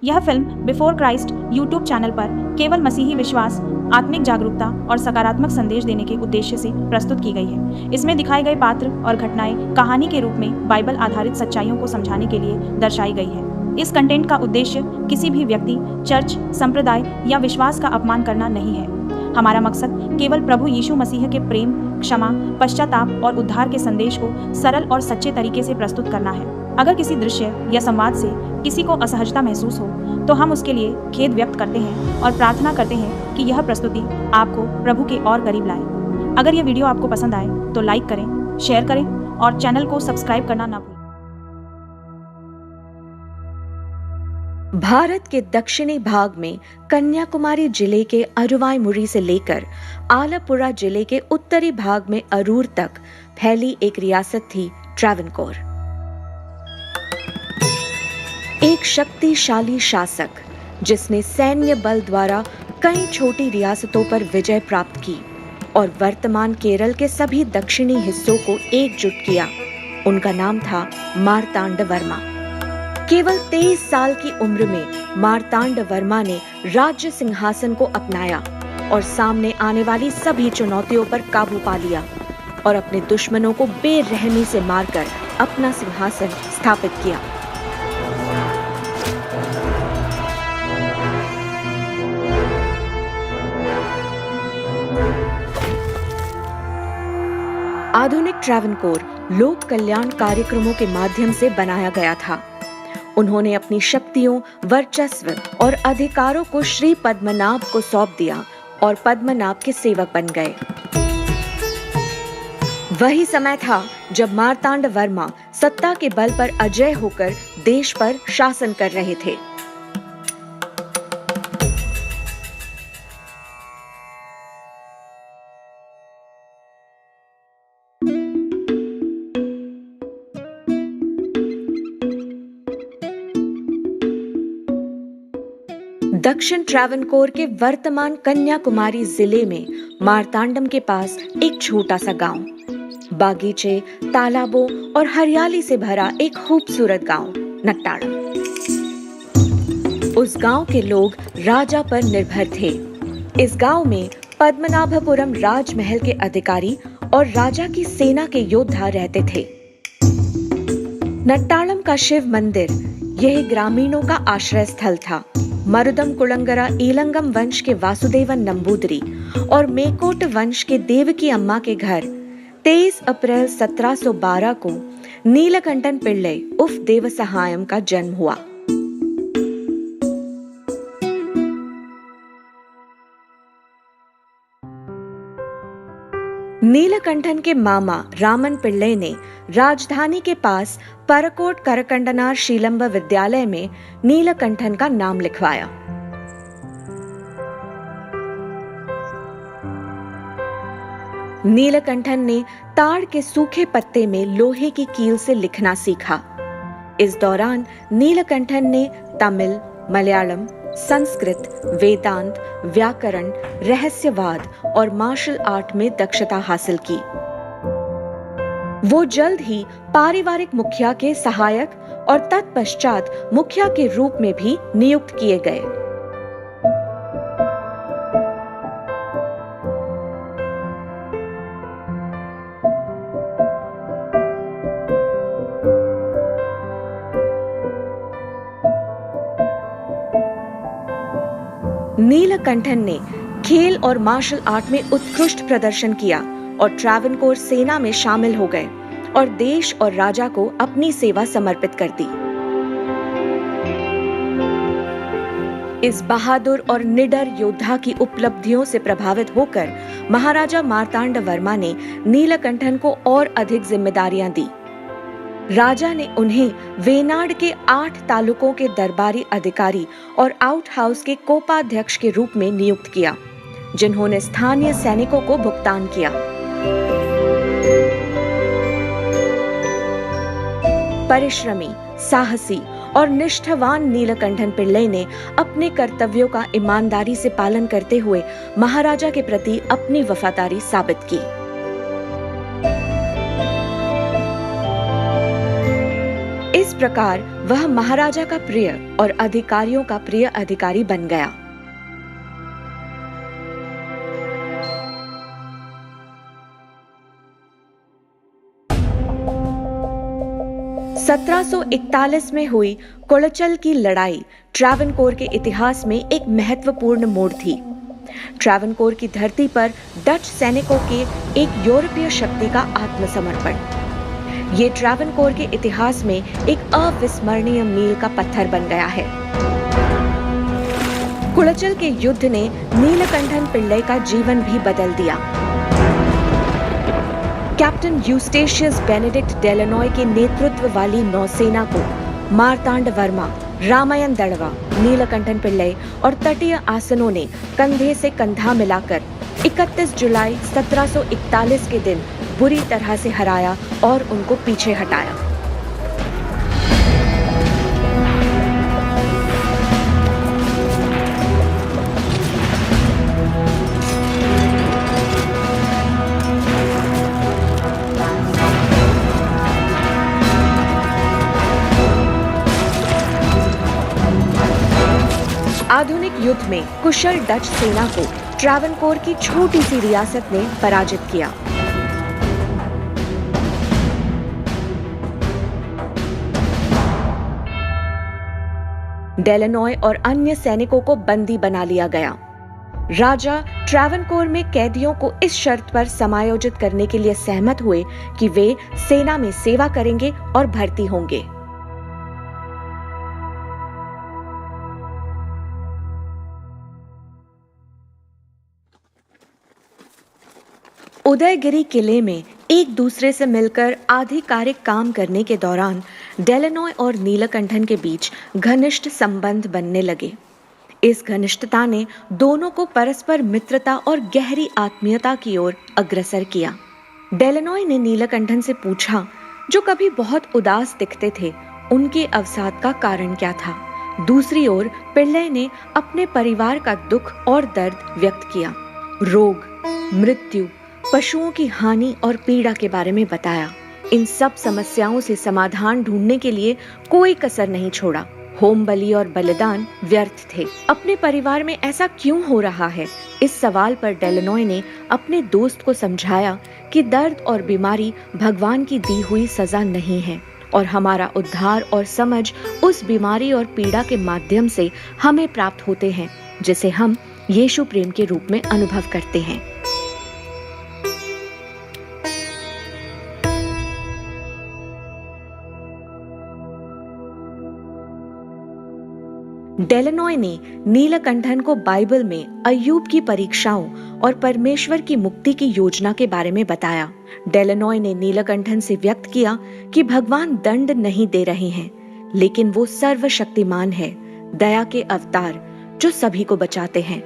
यह film before Christ YouTube channel पर केवल मसीही विश्वास, आत्मिक जागरूकता और सकारात्मक संदेश देने के उद्देश्य से प्रस्तुत की गई है। इसमें दिखाए गए पात्र और घटनाएं कहानी के रूप में बाइबल आधारित सच्चाइयों को समझाने के लिए दर्शाई गई है। इस कंटेंट का उद्देश्य किसी भी व्यक्ति, चर्च, संप्रदाय या विश्वास का अपमान करना नहीं है। हमारा मकसद केवल प्रभु यीशु मसीह के प्रेम, क्षमा, पश्चाताप और उद्धार के संदेश को सरल और सच्चे तरीके से प्रस्तुत करना है। अगर किसी दृश्य या संवाद से किसी को असहजता महसूस हो तो हम उसके लिए खेद व्यक्त करते हैं और प्रार्थना करते हैं कि यह प्रस्तुति आपको प्रभु के और करीब लाए। अगर यह वीडियो आपको पसंद आए तो लाइक करें, शेयर करें और चैनल को सब्सक्राइब करना ना भूलें। भारत के दक्षिणी भाग में कन्याकुमारी जिले के अरुवाईमुरी से लेकर आलपुरा जिले के उत्तरी भाग में अरूर तक फैली एक रियासत थी ट्रैवनकोर। एक शक्तिशाली शासक जिसने सैन्य बल द्वारा कई छोटी रियासतों पर विजय प्राप्त की और वर्तमान केरल के सभी दक्षिणी हिस्सों को एकजुट किया। उनका नाम था मार्तांड वर्मा। केवल 23 साल की उम्र में मार्तांड वर्मा ने राज्य सिंहासन को अपनाया और सामने आने वाली सभी चुनौतियों पर काबू पा लिया और अपने दुश्मनों को बेरहमी से मारकर अपना सिंहासन स्थापित किया। आधुनिक ट्रैवनकोर लोक कल्याण कार्यक्रमों के माध्यम से बनाया गया था। उन्होंने अपनी शक्तियों, वर्चस्व और अधिकारों को श्री पद्मनाभ को सौंप दिया और पद्मनाभ के सेवक बन गए। वही समय था जब मार्तांड वर्मा सत्ता के बल पर अजय होकर देश पर शासन कर रहे थे। दक्षिण ट्रैवनकोर के वर्तमान कन्याकुमारी जिले में मार्तांडम के पास एक छोटा सा गांव, बागीचे, तालाबों और हरियाली से भरा एक खूबसूरत गांव नट्टाडम। उस गांव के लोग राजा पर निर्भर थे। इस गांव में पद्मनाभपुरम राजमहल के अधिकारी और राजा की सेना के योद्धा रहते थे। नट्टाडम का शिव मंदिर यह ग्रामीणों का आश्रय स्थल था। मरुदम कुलंगरा ईलंगम वंश के वासुदेवन नंबूदरी और मेकोट वंश के देवकी अम्मा के घर 23 अप्रैल 1712 को नीलकंठन पिल्लई उर्फ देवसहायम का जन्म हुआ। नीलकंठन के मामा रामन पिल्लई ने राजधानी के पास परकोट करकंडनार शीलंब विद्यालय में नीलकंठन का नाम लिखवाया। नीलकंठन ने ताड़ के सूखे पत्ते में लोहे की कील से लिखना सीखा। इस दौरान नीलकंठन ने तमिल, मलयालम, संस्कृत, वेदांत, व्याकरण, रहस्यवाद और मार्शल आर्ट में दक्षता हासिल की। वो जल्द ही पारिवारिक मुखिया के सहायक और तत्पश्चात मुखिया के रूप में भी नियुक्त किए गए। नीलकंठन ने खेल और मार्शल आर्ट में उत्कृष्ट प्रदर्शन किया और ट्रैवनकोर सेना में शामिल हो गए और देश और राजा को अपनी सेवा समर्पित कर दी। इस बहादुर और निडर योद्धा की उपलब्धियों से प्रभावित होकर महाराजा मार्तांड वर्मा ने नीलकंठन को और अधिक जिम्मेदारियां दी। राजा ने उन्हें वेनाड के 8 तालुकों के दरबारी अधिकारी और आउट हाउस के कोषाध्यक्ष के रूप में नियुक्त किया, जिन्होंने स्थानीय सैनिकों को भुगतान किया। परिश्रमी, साहसी और निष्ठावान नीलकंठन पिल्लई ने अपने कर्तव्यों का ईमानदारी से पालन करते हुए महाराजा के प्रति अपनी वफादारी साबित की। इस प्रकार वह महाराजा का प्रिय और अधिकारियों का प्रिय अधिकारी बन गया। (1741) में हुई कुड़चल की लड़ाई ट्रावनकोर के इतिहास में एक महत्वपूर्ण मोड़ थी। ट्रावनकोर की धरती पर डच सैनिकों के एक यूरोपीय शक्ति का आत्मसमर्पण, ये ट्रावनकोर के इतिहास में एक अविस्मरणीय मील का पत्थर बन गया है। कुड़चल के युद्ध ने नीलकंठन पिल्लई का जीवन भी बदल दिया। कैप्टन यूस्टेशियस बेनेडिक्ट डेलनॉय के नेतृत्व वाली नौसेना को मार्तांड वर्मा, रामायण दड़वा, नीलकंठन पिल्लई और तटीय आसनों ने कंधे से कंधा मिलाकर 31 जुलाई 1741 के दिन बुरी तरह से हराया और उनको पीछे हटाया। आधुनिक युद्ध में कुशल डच सेना को ट्रावनकोर की छोटी सी रियासत ने पराजित किया। डेलनॉय और अन्य सैनिकों को बंदी बना लिया गया। राजा ट्रावनकोर में कैदियों को इस शर्त पर समायोजित करने के लिए सहमत हुए कि वे सेना में सेवा करेंगे और भर्ती होंगे। उदयगिरी किले में एक दूसरे से मिलकर आधिकारिक काम करने के दौरान डेलनॉय और नीलकंठन के बीच घनिष्ठ संबंध बनने लगे। इस घनिष्ठता ने दोनों को परस्पर मित्रता और गहरी आत्मीयता की ओर अग्रसर किया। डेलनॉय ने नीलकंठन से पूछा, जो कभी बहुत उदास दिखते थे, उनके अवसाद का कारण क्या था। दूसरी ओर पिल्लई ने अपने परिवार का दुख और दर्द व्यक्त किया, रोग, मृत्यु, पशुओं की हानि और पीड़ा के बारे में बताया। इन सब समस्याओं से समाधान ढूंढने के लिए कोई कसर नहीं छोड़ा। होम बलि और बलिदान व्यर्थ थे। अपने परिवार में ऐसा क्यों हो रहा है? इस सवाल पर डेलनॉय ने अपने दोस्त को समझाया कि दर्द और बीमारी भगवान की दी हुई सजा नहीं है और हमारा उद्धार और समझ उस बीमारी और पीड़ा के माध्यम से हमें प्राप्त होते हैं जिसे हम यीशु प्रेम के रूप में अनुभव करते हैं। डेलनॉय ने नीलकंठन को बाइबल में अय्यूब की परीक्षाओं और परमेश्वर की मुक्ति की योजना के बारे में बताया। डेलनॉय ने नीलकंठन से व्यक्त किया कि भगवान दंड नहीं दे रहे हैं, लेकिन वो सर्वशक्तिमान है, दया के अवतार जो सभी को बचाते हैं।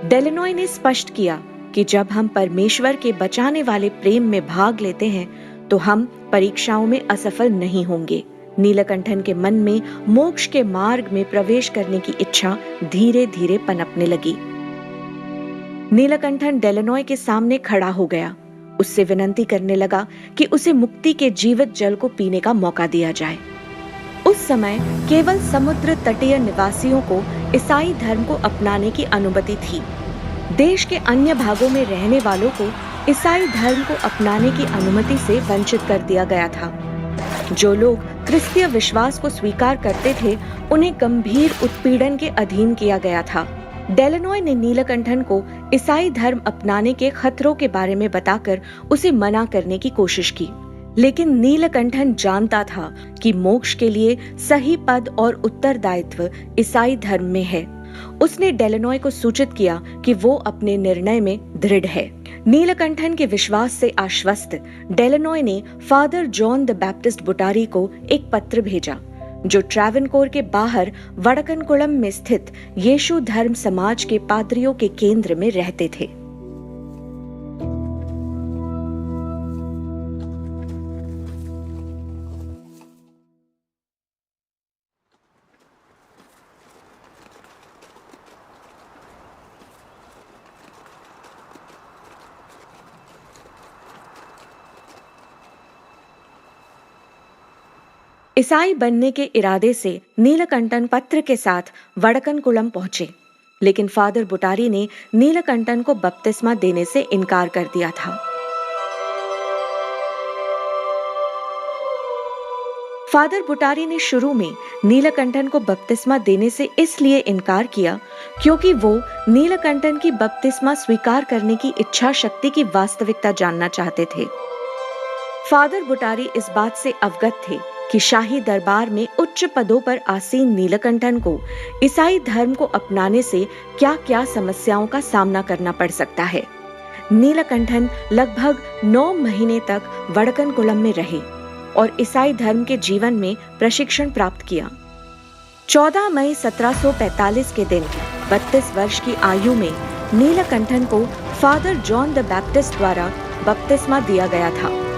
डेलनॉय ने स्पष्ट किया कि जब हम परमेश्वर के बचाने वाले प्रेम में भाग लेते हैं तो हम परीक्षाओं में असफल नहीं होंगे। नीलकंठन के मन में मोक्ष के मार्ग में प्रवेश करने की इच्छा धीरे धीरे पनपने लगी। नीलकंठन डेलनॉय के सामने खड़ा हो गया, उससे विनती करने लगा कि उसे मुक्ति के जीवित जल को पीने का मौका दिया जाए। उस समय केवल समुद्र तटीय निवासियों को ईसाई धर्म को अपनाने की अनुमति थी। देश के अन्य भागों में रहने वालों को ईसाई धर्म को अपनाने की अनुमति से वंचित कर दिया गया था। जो लोग क्रिस्तीय विश्वास को स्वीकार करते थे, उन्हें गंभीर उत्पीड़न के अधीन किया गया था। डेलनॉय ने नीलकंठन को ईसाई धर्म अपनाने के खतरों के बारे में बताकर उसे मना करने की कोशिश की, लेकिन नीलकंठन जानता था कि मोक्ष के लिए सही पद और उत्तरदायित्व ईसाई धर्म में है। उसने डेलनॉय को सूचित किया कि वो अपने निर्णय में दृढ़ है। नीलकंठन के विश्वास से आश्वस्त डेलनॉय ने फादर जॉन द बैप्टिस्ट बुटारी को एक पत्र भेजा, जो ट्रावनकोर के बाहर वडकनकुलम में स्थित यीशु धर्म समाज के पादरियों के केंद्र में रहते थे। ईसाई बनने के इरादे से नीलकंठन पत्र के साथ वडक्कनकुलम पहुंचे, लेकिन फादर बुटारी ने नीलकंठन को बपतिस्मा देने से इनकार कर दिया था। फादर बुटारी ने शुरू में नीलकंठन को बपतिस्मा देने से इसलिए इनकार किया क्योंकि वो नीलकंठन की बपतिस्मा स्वीकार करने की इच्छा शक्ति की वास्तविकता जानना चाहते थे। फादर बुटारी इस बात से अवगत थे कि शाही दरबार में उच्च पदों पर आसीन नीलकंठन को ईसाई धर्म को अपनाने से क्या-क्या समस्याओं का सामना करना पड़ सकता है। नीलकंठन लगभग 9 महीने तक वडक्कनकुलम में रहे और ईसाई धर्म के जीवन में प्रशिक्षण प्राप्त किया। 14 मई 1745 के दिन 32 वर्ष की आयु में नीलकंठन को फादर जॉन द बैप्टिस्ट द्वारा बपतिस्मा दिया गया था।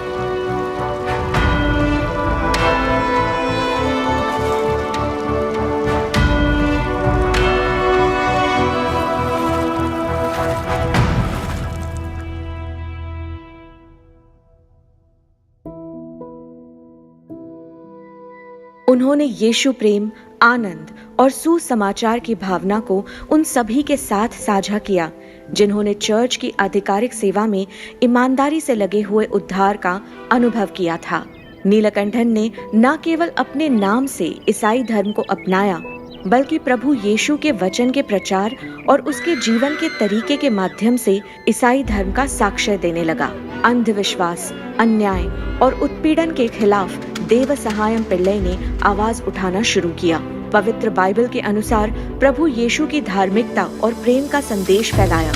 उन्होंने यीशु प्रेम, आनंद और सुसमाचार की भावना को उन सभी के साथ साझा किया जिन्होंने चर्च की आधिकारिक सेवा में ईमानदारी से लगे हुए उद्धार का अनुभव किया था। नीलकंठन ने न केवल अपने नाम से ईसाई धर्म को अपनाया, बल्कि प्रभु यीशु के वचन के प्रचार और उसके जीवन के तरीके के माध्यम से ईसाई धर्म का साक्ष्य देने लगा। अंधविश्वास, अन्याय और उत्पीड़न के खिलाफ देवसहायम पिल्लई ने आवाज उठाना शुरू किया। पवित्र बाइबल के अनुसार प्रभु यीशु की धार्मिकता और प्रेम का संदेश फैलाया।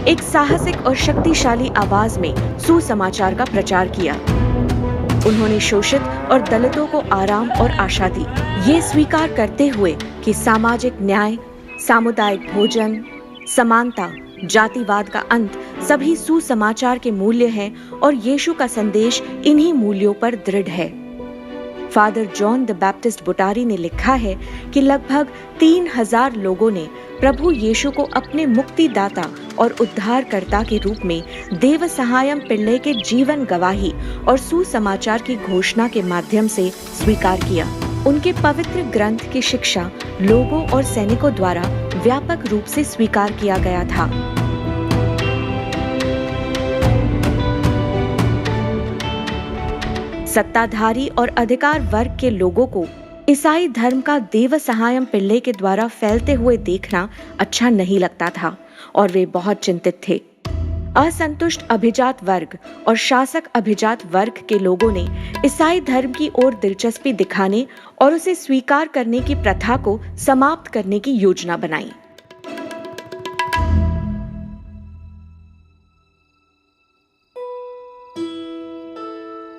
एक साहसिक और शक्तिशाली आवाज में सुसमाचार का प्रचार किया। उन्होंने शोषित और दलितों को आराम और आशा दी, ये स्वीकार करते हुए कि सामाजिक न्याय, सामुदायिक भोजन, समानता, जातिवाद का अंत सभी सुसमाचार के मूल्य हैं और यीशु का संदेश इन्हीं मूल्यों पर दृढ़ है। फादर जॉन द बैप्टिस्ट बुटारी ने लिखा है कि लगभग 3000 लोगों ने प्रभु यीशु को अपने मुक्तिदाता और उद्धारकर्ता के रूप में देवसहायम पिल्लई के जीवन गवाही और सुसमाचार की घोषणा के माध्यम से स्वीकार किया। उनके पवित्र ग्रंथ की शिक्षा लोगों और सैनिकों द्वारा व्यापक रूप से स्वीकार किया गया था। सत्ताधारी और अधिकार वर्ग के लोगों को ईसाई धर्म का देवसहायम पिल्लई के द्वारा फैलते हुए देखना अच्छा नहीं लगता था और वे बहुत चिंतित थे। असंतुष्ट अभिजात वर्ग और शासक अभिजात वर्ग के लोगों ने ईसाई धर्म की ओर दिलचस्पी दिखाने और उसे स्वीकार करने की प्रथा को समाप्त करने की योजना बनाई।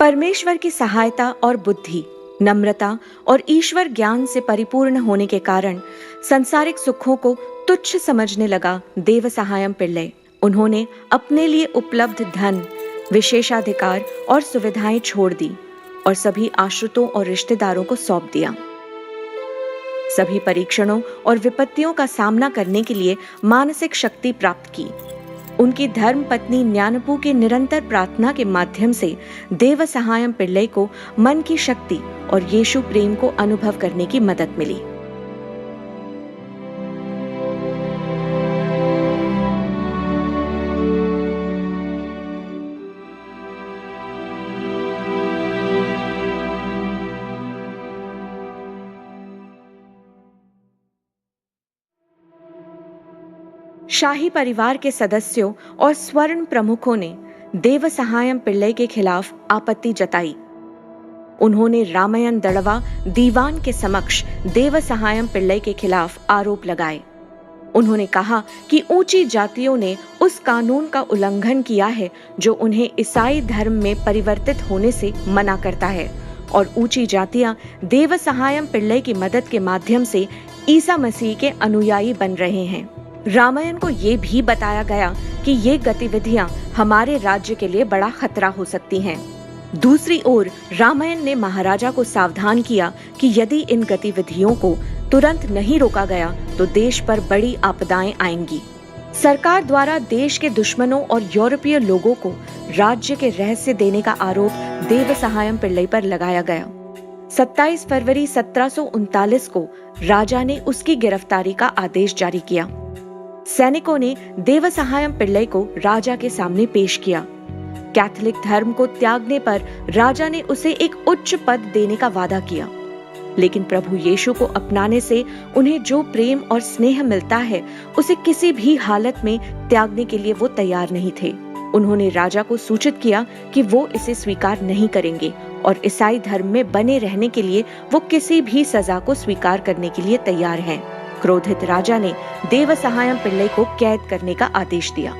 परमेश्वर की सहायता और बुद्धि, नम्रता और ईश्वर ज्ञान से परिपूर्ण होने के कारण संसारिक सुखों को तुच्छ समझने लगा देवसहायम पिल्लई। उन्होंने अपने लिए उपलब्ध धन, विशेषाधिकार और सुविधाएं छोड़ दी और सभी आश्रितों और रिश्तेदारों को सौंप दिया। सभी परीक्षणों और विपत्तियों का सामना करने के लिए मानसिक शक्ति प्राप्त की। उनकी धर्म पत्नी ज्ञानपू के निरंतर प्रार्थना के माध्यम से देवसहायम पिल्लई को मन की शक्ति और यीशु प्रेम को अनुभव करने की मदद मिली। शाही परिवार के सदस्यों और स्वर्ण प्रमुखों ने देवसहायम पिल्लई के खिलाफ आपत्ति जताई। उन्होंने रामायण दड़वा दीवान के समक्ष देवसहायम पिल्लई के खिलाफ आरोप लगाए। उन्होंने कहा कि ऊंची जातियों ने उस कानून का उल्लंघन किया है जो उन्हें ईसाई धर्म में परिवर्तित होने से मना करता है और ऊंची जातियां देवसहायम पिल्लई की मदद के माध्यम से ईसा मसीह के अनुयायी बन रहे हैं। रामायण को ये भी बताया गया कि ये गतिविधियां हमारे राज्य के लिए बड़ा खतरा हो सकती हैं। दूसरी ओर रामायण ने महाराजा को सावधान किया कि यदि इन गतिविधियों को तुरंत नहीं रोका गया तो देश पर बड़ी आपदाएं आएंगी। सरकार द्वारा देश के दुश्मनों और यूरोपीय लोगों को राज्य के रहस्य देने का आरोप देवसहायम पिल्लई पर लगाया गया। 27 फरवरी 1739 को राजा ने उसकी गिरफ्तारी का आदेश जारी किया। सैनिकों ने देवसहायम पिल्लई को राजा के सामने पेश किया। कैथोलिक धर्म को त्यागने पर राजा ने उसे एक उच्च पद देने का वादा किया, लेकिन प्रभु यीशु को अपनाने से उन्हें जो प्रेम और स्नेह मिलता है उसे किसी भी हालत में त्यागने के लिए वो तैयार नहीं थे। उन्होंने राजा को सूचित किया कि वो इसे स्वीकार नहीं करेंगे और ईसाई धर्म में बने रहने के लिए वो किसी भी सजा को स्वीकार करने के लिए तैयार हैं। क्रोधित राजा ने देवसहायम पिल्लई को कैद करने का आदेश दिया।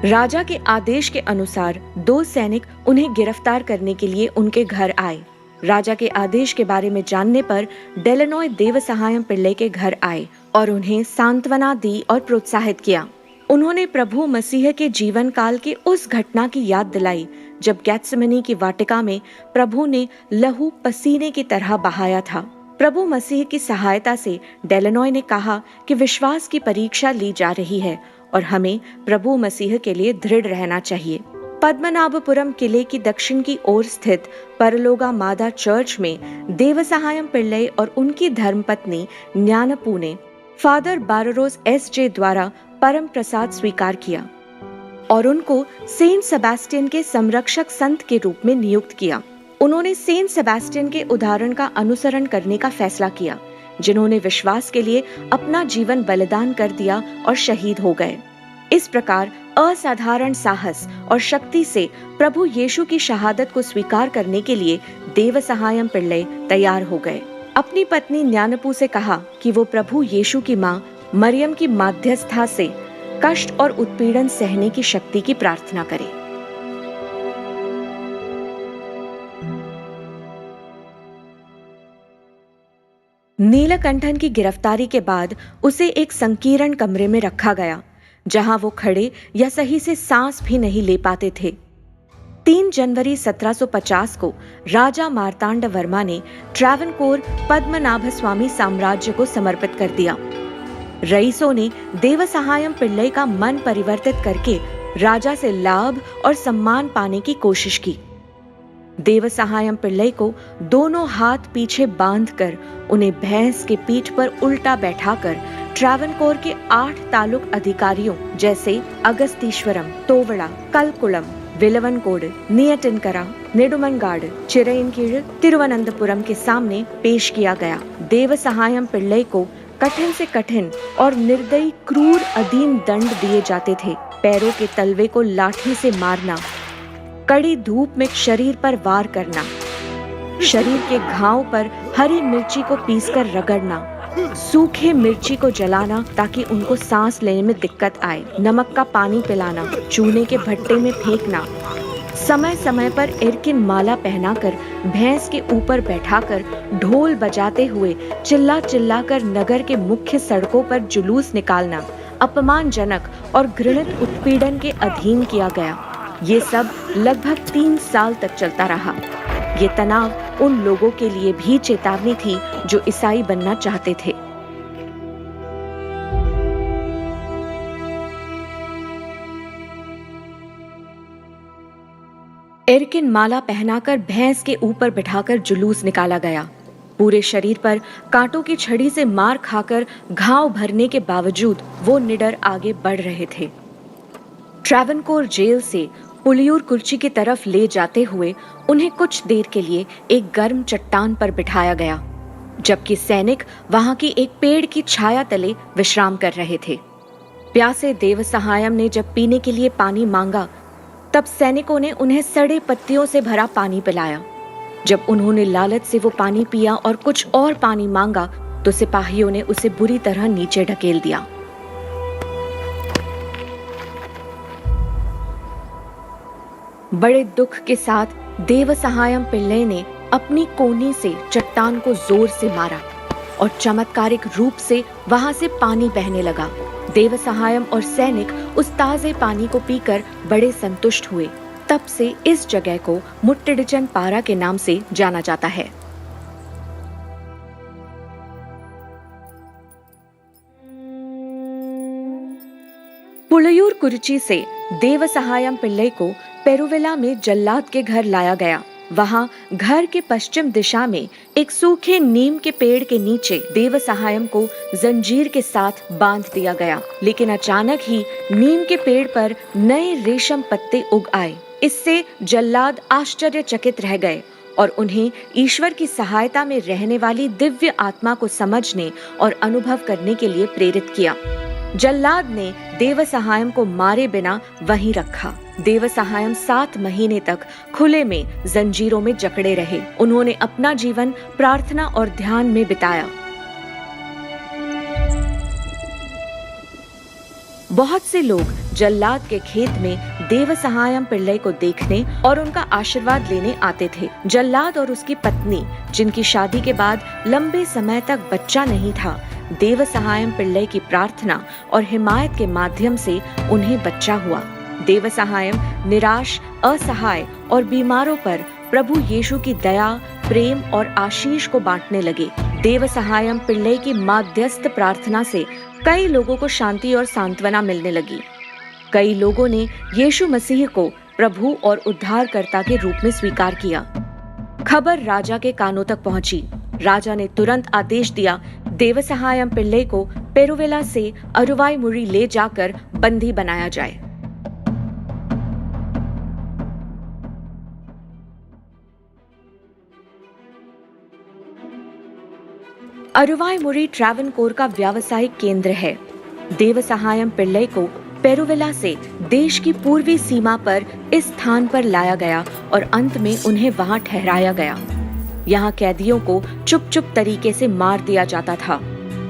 राजा के आदेश के अनुसार 2 सैनिक उन्हें गिरफ्तार करने के लिए उनके घर आए। राजा के आदेश के बारे में जानने पर डेलनॉय देवसहायम पिल्लई के घर आए और उन्हें सांत्वना दी और प्रोत्साहित किया। उन्होंने प्रभु मसीह के जीवन काल की उस घटना की याद दिलाई जब गेत्सेमनी की वाटिका में प्रभु ने लहू पसीने की तरह बहाया था। प्रभु मसीह की सहायता से डेलनॉय ने कहा कि विश्वास की परीक्षा ली जा रही है और हमें प्रभु मसीह के लिए दृढ़ रहना चाहिए। पद्मनाभपुरम किले की दक्षिण की ओर स्थित परलोगा मादा चर्च में देवसहायम पिल्लई और उनकी धर्मपत्नी ज्ञानपू ने फादर बाररोस एस.जे. द्वारा परम प्रसाद स्वीकार किया और उनको सेंट सेबेस्टियन के संरक्षक संत के रूप में नियुक्त किया। उन्होंने सेंट सेबेस्टियन के उदाहरण का अनुसरण करने का फैसला किया, जिन्होंने विश्वास के लिए अपना जीवन बलिदान कर दिया और शहीद हो गए। इस प्रकार असाधारण साहस और शक्ति से प्रभु यीशु की शहादत को स्वीकार करने के लिए देवसहायम पिल्लई तैयार हो गए। अपनी पत्नी ज्ञानपू से कहा कि वो प्रभु यीशु की मां मरियम की माध्यस्थता से कष्ट और उत्पीड़न सहने की शक्ति की प्रार्थना करे। नीलकंठन की गिरफ्तारी के बाद उसे एक संकीर्ण कमरे में रखा गया, जहां वो खड़े या सही से सांस भी नहीं ले पाते थे। 3 जनवरी 1750 को राजा मार्तांड वर्मा ने ट्रावनकोर पद्मनाभ स्वामी साम्राज्य को समर्पित कर दिया। रईसों ने देवसहायम पिल्लई का मन परिवर्तित करके राजा से लाभ और सम्मान पाने की कोशिश की। देवसहायम पिल्लई को दोनों हाथ पीछे बांधकर उन्हें भैंस के पीठ पर उल्टा बैठाकर ट्रावनकोर के 8 तालुक अधिकारियों जैसे अगस्तीश्वरम, तोवड़ा, कलकुलम, विलवनकोड, नियटिनकरा, नेडुमनगाड, चिरयनकीड़, तिरुवनंतपुरम के सामने पेश किया गया। देवसहायम पिल्लई को कठिन से कठिन और निर्दयी क्रूर अधीन दंड दिए जाते थे। पैरों के तलवे को लाठी से मारना, कड़ी धूप में शरीर पर वार करना, शरीर के घाव पर हरी मिर्ची को पीसकर रगड़ना, सूखे मिर्ची को जलाना ताकि उनको सांस लेने में दिक्कत आए, नमक का पानी पिलाना, चूने के भट्टे में फेंकना, समय समय पर एरकिन माला पहनाकर भैंस के ऊपर बैठाकर ढोल बजाते हुए चिल्ला चिल्लाकर नगर के मुख्य सड़कों पर जुलूस निकालना अपमानजनक और घृणित उत्पीड़न के अधीन किया गया। ये सब लगभग 3 साल तक चलता रहा। ये तनाव उन लोगों के लिए भी चेतावनी थी जो ईसाई बनना चाहते थे। एरकिन माला पहनाकर भैंस के ऊपर बिठाकर जुलूस निकाला गया। पूरे शरीर पर कांटों की छड़ी से मार खाकर घाव भरने के बावजूद वो निडर आगे बढ़ रहे थे। ट्रावनकोर जेल से पुलियूर कुर्ची की तरफ ले जाते हुए उन्हें कुछ देर के लिए एक गर्म चट्टान पर बिठाया गया, जबकि सैनिक वहां की एक पेड़ की छाया तले विश्राम कर रहे थे। प्यासे देवसहायम ने जब पीने के लिए पानी मांगा, तब सैनिकों ने उन्हें सड़े पत्तियों से भरा पानी पिलाया। जब उन्होंने लालच से वो पानी पिया और कुछ और पानी मांगा, तो सिपाहियों ने उसे बुरी तरह नीचे ढकेल दिया। बड़े दुख के साथ देवसहायम पिल्लई ने अपनी कोनी से चट्टान को जोर से मारा और चमत्कारिक रूप से वहां से पानी बहने लगा। देवसहायम और सैनिक उस ताजे पानी को पीकर बड़े संतुष्ट हुए। तब से इस जगह को मुट्टिडिचन पारा के नाम से जाना जाता है। पुलयूर कुरुची से देवसहायम पिल्लई को पेरुविला में जल्लाद के घर लाया गया। वहां घर के पश्चिम दिशा में एक सूखे नीम के पेड़ के नीचे देवसहायम को जंजीर के साथ बांध दिया गया। लेकिन अचानक ही नीम के पेड़ पर नए रेशम पत्ते उग आए। इससे जल्लाद आश्चर्यचकित रह गए और उन्हें ईश्वर की सहायता में रहने वाली दिव्य आत्मा को समझने और अनुभव करने के लिए प्रेरित किया। जल्लाद ने देवसहायम को मारे बिना वहीं रखा। देवसहायम 7 महीने तक खुले में जंजीरों में जकड़े रहे। उन्होंने अपना जीवन प्रार्थना और ध्यान में बिताया। बहुत से लोग जल्लाद के खेत में देवसहायम पिल्लई को देखने और उनका आशीर्वाद लेने आते थे। जल्लाद और उसकी पत्नी, जिनकी शादी के बाद लंबे समय तक बच्चा नहीं था, देवसहायम पिल्लई की प्रार्थना और हिमायत के माध्यम से उन्हें बच्चा हुआ। देवसहायम निराश, असहाय और बीमारों पर प्रभु यीशु की दया, प्रेम और आशीष को बांटने लगे। देवसहायम पिल्लई की माध्यस्थ प्रार्थना से कई लोगों को शांति और सांत्वना मिलने लगी। कई लोगों ने यीशु मसीह को प्रभु और उद्धारकर्ता के रूप में स्वीकार किया। खबर राजा के कानों तक पहुंची। राजा ने तुरंत आदेश दिया, देवसहायम पिल्लई को पेरुविला से अरुवाईमुरी ले जाकर बंदी बनाया जाए। अरुवाईमुरी ट्रावनकोर का व्यावसायिक केंद्र है। देवसहायम पिल्लई को पेरुविला से देश की पूर्वी सीमा पर इस स्थान पर लाया गया और अंत में उन्हें वहां ठहराया गया। यहाँ कैदियों को चुप-चुप तरीके से मार दिया जाता था।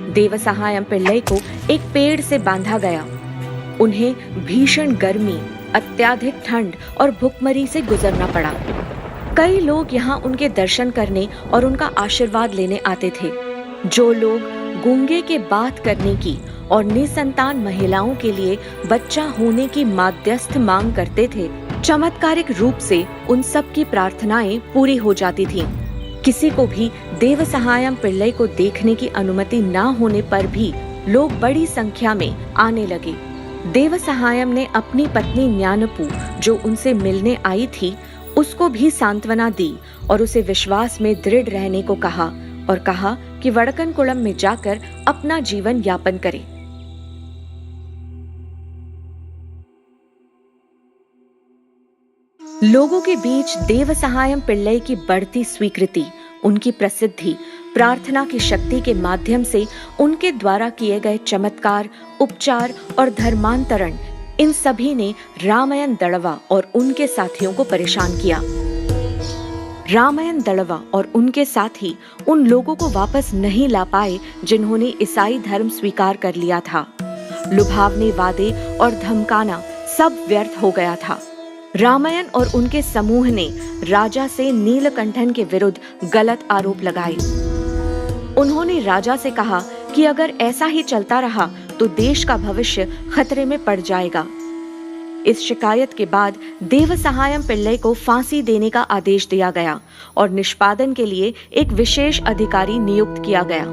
देवसहायम पिल्लई को एक पेड़ से बांधा गया। उन्हें भीषण गर्मी, अत्याधिक ठंड और भुखमरी से गुजरना पड़ा। कई लोग यहाँ उनके दर्शन करने और उनका आशीर्वाद लेने आते थे। जो लोग गूंगे के बात करने की और निसंतान महिलाओं के लिए बच्चा होने की माध्यस्थ मांग करते थे, चमत्कारिक रूप से उन सब की प्रार्थनाएं पूरी हो जाती थीं। किसी को भी देवसहायम पिल्लई को देखने की अनुमति न होने पर भी लोग बड़ी संख्या में आने लगे। देवसहायम ने अपनी पत्नी न्यानपू, जो उनसे मिलने आई थी, उसको भी सांत्वना दी और उसे विश्वास में दृढ़ रहने को कहा और कहा कि वड़कनकुलम में जाकर अपना जीवन यापन करे। लोगों के बीच देवसहायम पिल्लई की बढ़ती स्वीकृति, उनकी प्रसिद्धि, प्रार्थना की शक्ति के माध्यम से उनके द्वारा किए गए चमत्कार, उपचार और धर्मांतरण, इन सभी ने रामायण दड़वा और उनके साथियों को परेशान किया। रामायण दड़वा और उनके साथी उन लोगों को वापस नहीं ला पाए जिन्होंने ईसाई धर्म स्वीकार कर लिया था। लुभावने वादे और धमकाना सब व्यर्थ हो गया था। रामायण और उनके समूह ने राजा से नीलकंठन के विरुद्ध गलत आरोप लगाए। उन्होंने राजा से कहा कि अगर ऐसा ही चलता रहा तो देश का भविष्य खतरे में पड़ जाएगा। इस शिकायत के बाद देवसहायम पिल्लई को फांसी देने का आदेश दिया गया और निष्पादन के लिए एक विशेष अधिकारी नियुक्त किया गया।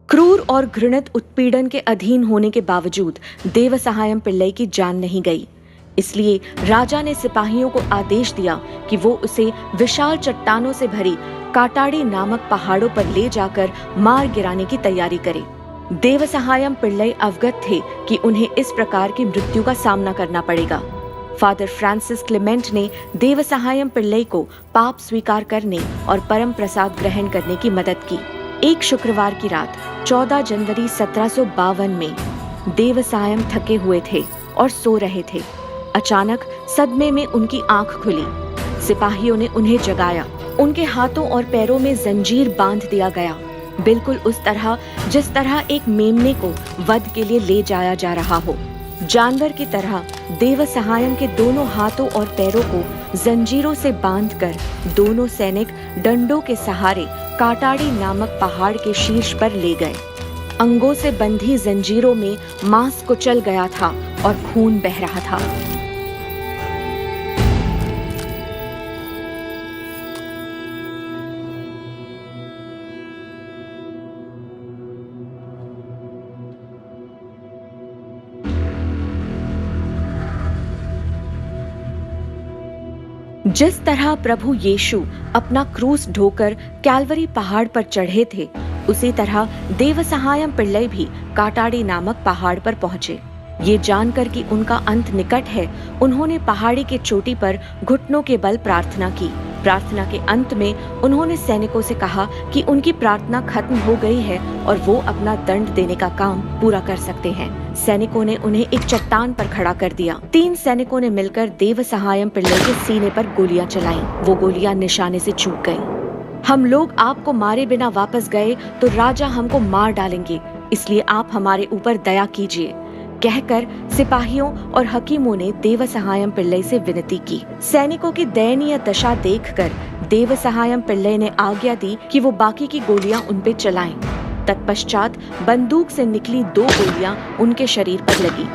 क्रूर और घृणित उत्पीड़न के अधीन होने के बावजूद देवसहायम पिल्लई की जान नहीं गई। इसलिए राजा ने सिपाहियों को आदेश दिया कि वो उसे विशाल चट्टानों से भरी काटाड़ी नामक पहाड़ों पर ले जाकर मार गिराने की तैयारी करे। देवसहायम पिल्लई अवगत थे कि उन्हें इस प्रकार की मृत्यु का सामना करना पड़ेगा। फादर फ्रांसिस क्लेमेंट ने देवसहायम पिल्लई को पाप स्वीकार करने और परम प्रसाद ग्रहण करने की मदद की। एक शुक्रवार की रात 14 जनवरी 1752 में देवसहायम थके हुए थे और सो रहे थे। अचानक सदमे में उनकी आंख खुली। सिपाहियों ने उन्हें जगाया। उनके हाथों और पैरों में जंजीर बांध दिया गया, बिल्कुल उस तरह जिस तरह एक मेमने को वध के लिए ले जाया जा रहा हो। जानवर की तरह देवसहायम के दोनों हाथों और पैरों को जंजीरों से बांधकर दोनों सैनिक डंडों के सहारे काटाड़ी नामक पहाड़ के शीर्ष पर ले गए। अंगों से बंधी जंजीरों में मांस कुचल गया था और खून बह रहा था। जिस तरह प्रभु यीशु अपना क्रूस ढोकर कैलवरी पहाड़ पर चढ़े थे, उसी तरह देवसहायम पिल्लई भी काटाड़ी नामक पहाड़ पर पहुंचे। ये जानकर कि उनका अंत निकट है, उन्होंने पहाड़ी की चोटी पर घुटनों के बल प्रार्थना की। प्रार्थना के अंत में उन्होंने सैनिकों से कहा कि उनकी प्रार्थना खत्म हो गई है और वो अपना दंड देने का काम पूरा कर सकते हैं। सैनिकों ने उन्हें एक चट्टान पर खड़ा कर दिया। 3 सैनिकों ने मिलकर देवसहायम पिल्लई के सीने पर गोलियां चलाईं। वो गोलियां निशाने से चूक गईं। हम लोग आपको मारे बिना वापस गए तो राजा हमको मार डालेंगे, इसलिए आप हमारे ऊपर दया कीजिए, कहकर सिपाहियों और हकीमों ने देवसहायम पिल्लई से विनती की। सैनिकों की दयनीय दशा देखकर देवसहायम पिल्लई ने आज्ञा दी कि वो बाकी की गोलियां उन पे चलाएं। तत्पश्चात बंदूक से निकली 2 गोलियां उनके शरीर पर लगी।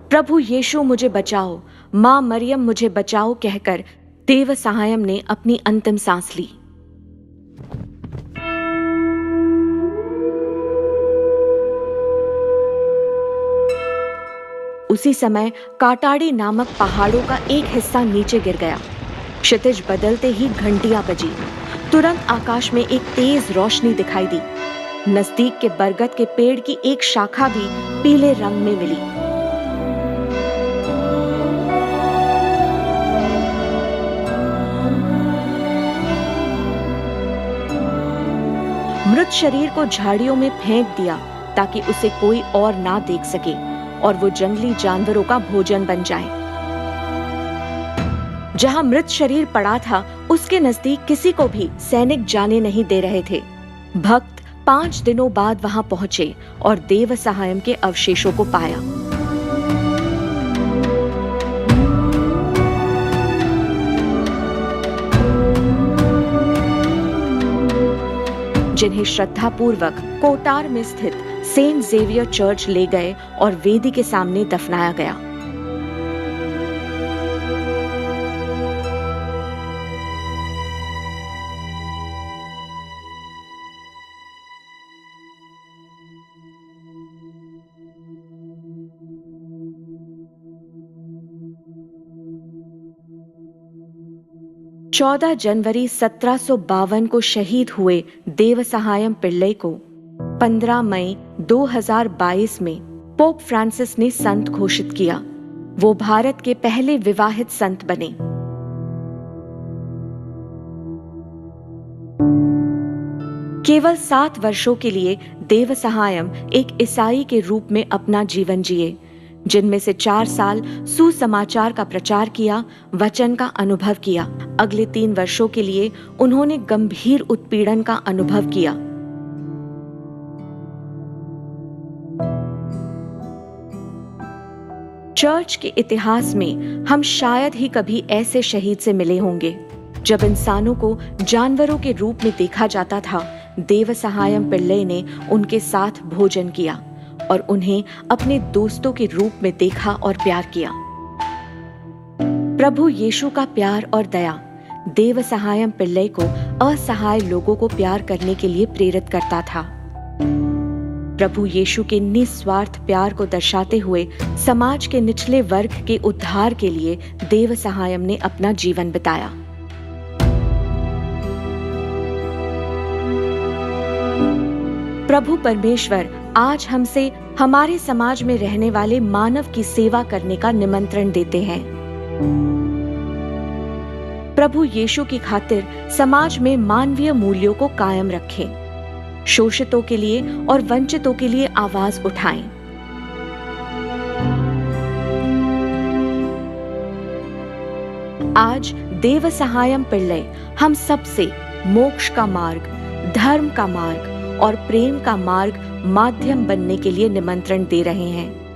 प्रभु यीशु मुझे बचाओ, माँ मरियम मुझे बचाओ, कहकर देवसहायम ने अपनी अंतिम सांस ली। उसी समय काटाड़ी नामक पहाड़ों का एक हिस्सा नीचे गिर गया। क्षितिज बदलते ही घंटियां बजी। तुरंत आकाश में एक तेज रोशनी दिखाई दी। नजदीक के बरगद के पेड़ की एक शाखा भी पीले रंग में मिली। मृत शरीर को झाड़ियों में फेंक दिया ताकि उसे कोई और ना देख सके और वो जंगली जानवरों का भोजन बन जाए। जहां मृत शरीर पड़ा था, उसके नजदीक किसी को भी सैनिक जाने नहीं दे रहे थे। भक्त 5 दिनों बाद वहां पहुंचे और देवसहायम के अवशेषों को पाया। जिन्हें श्रद्धापूर्वक कोटार में स्थित सेंट जेवियर चर्च ले गए और वेदी के सामने दफनाया गया। चौदह जनवरी 1752 को शहीद हुए देवसहायम पिल्लई को 15 मई 2022 में पोप फ्रांसिस ने संत घोषित किया। वो भारत के पहले विवाहित संत बने। केवल 7 वर्षों के लिए देवसहायम एक ईसाई के रूप में अपना जीवन जिए, जिनमें से 4 साल सुसमाचार का प्रचार किया, वचन का अनुभव किया। अगले 3 वर्षों के लिए उन्होंने गंभीर उत्पीड़न का अनुभव किया। चर्च के इतिहास में हम शायद ही कभी ऐसे शहीद से मिले होंगे। जब इंसानों को जानवरों के रूप में देखा जाता था, देवसहायम पिल्लई ने उनके साथ भोजन किया और उन्हें अपने दोस्तों के रूप में देखा और प्यार किया। प्रभु यीशु का प्यार और दया देवसहायम पिल्लई को असहाय लोगों को प्यार करने के लिए प्रेरित करता था। प्रभु यीशु के निस्वार्थ प्यार को दर्शाते हुए समाज के निचले वर्ग के उद्धार के लिए देवसहायम ने अपना जीवन बिताया। प्रभु परमेश्वर आज हमसे हमारे समाज में रहने वाले मानव की सेवा करने का निमंत्रण देते हैं। प्रभु यीशु की खातिर समाज में मानवीय मूल्यों को कायम रखें। शोषितों के लिए और वंचितों के लिए आवाज उठाएं। आज देवसहायम पिल्लई हम सबसे मोक्ष का मार्ग, धर्म का मार्ग और प्रेम का मार्ग माध्यम बनने के लिए निमंत्रण दे रहे हैं।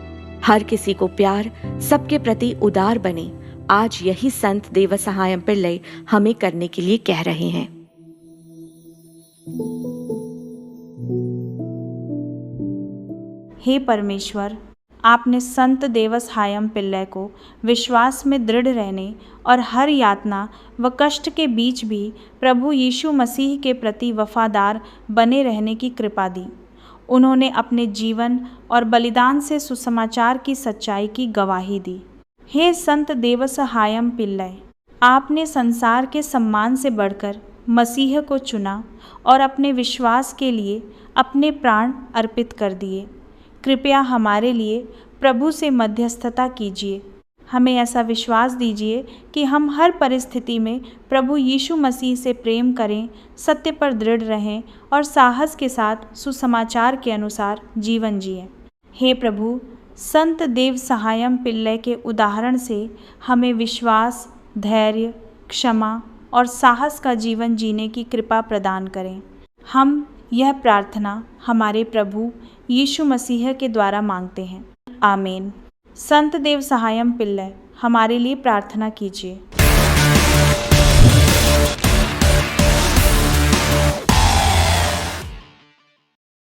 हर किसी को प्यार, सबके प्रति उदार बने, आज यही संत देवसहायम पिल्लई हमें करने के लिए कह रहे हैं। हे परमेश्वर, आपने संत देवसहायम पिल्लई को विश्वास में दृढ़ रहने और हर यातना व कष्ट के बीच भी प्रभु यीशु मसीह के प्रति वफादार बने रहने की कृपा दी। उन्होंने अपने जीवन और बलिदान से सुसमाचार की सच्चाई की गवाही दी। हे संत देवसहायम पिल्लई, आपने संसार के सम्मान से बढ़कर मसीह को चुना और अपने विश्वास के लिए अपने प्राण अर्पित कर दिए। कृपया हमारे लिए प्रभु से मध्यस्थता कीजिए। हमें ऐसा विश्वास दीजिए कि हम हर परिस्थिति में प्रभु यीशु मसीह से प्रेम करें, सत्य पर दृढ़ रहें और साहस के साथ सुसमाचार के अनुसार जीवन जिएं। हे प्रभु, संत देवसहायम पिल्लई के उदाहरण से हमें विश्वास, धैर्य, क्षमा और साहस का जीवन जीने की कृपा प्रदान करें। हम यह प्रार्थना हमारे प्रभु यीशु मसीह के द्वारा मांगते हैं। आमीन। संत देवसहायम पिल्लई, हमारे लिए प्रार्थना कीजिए।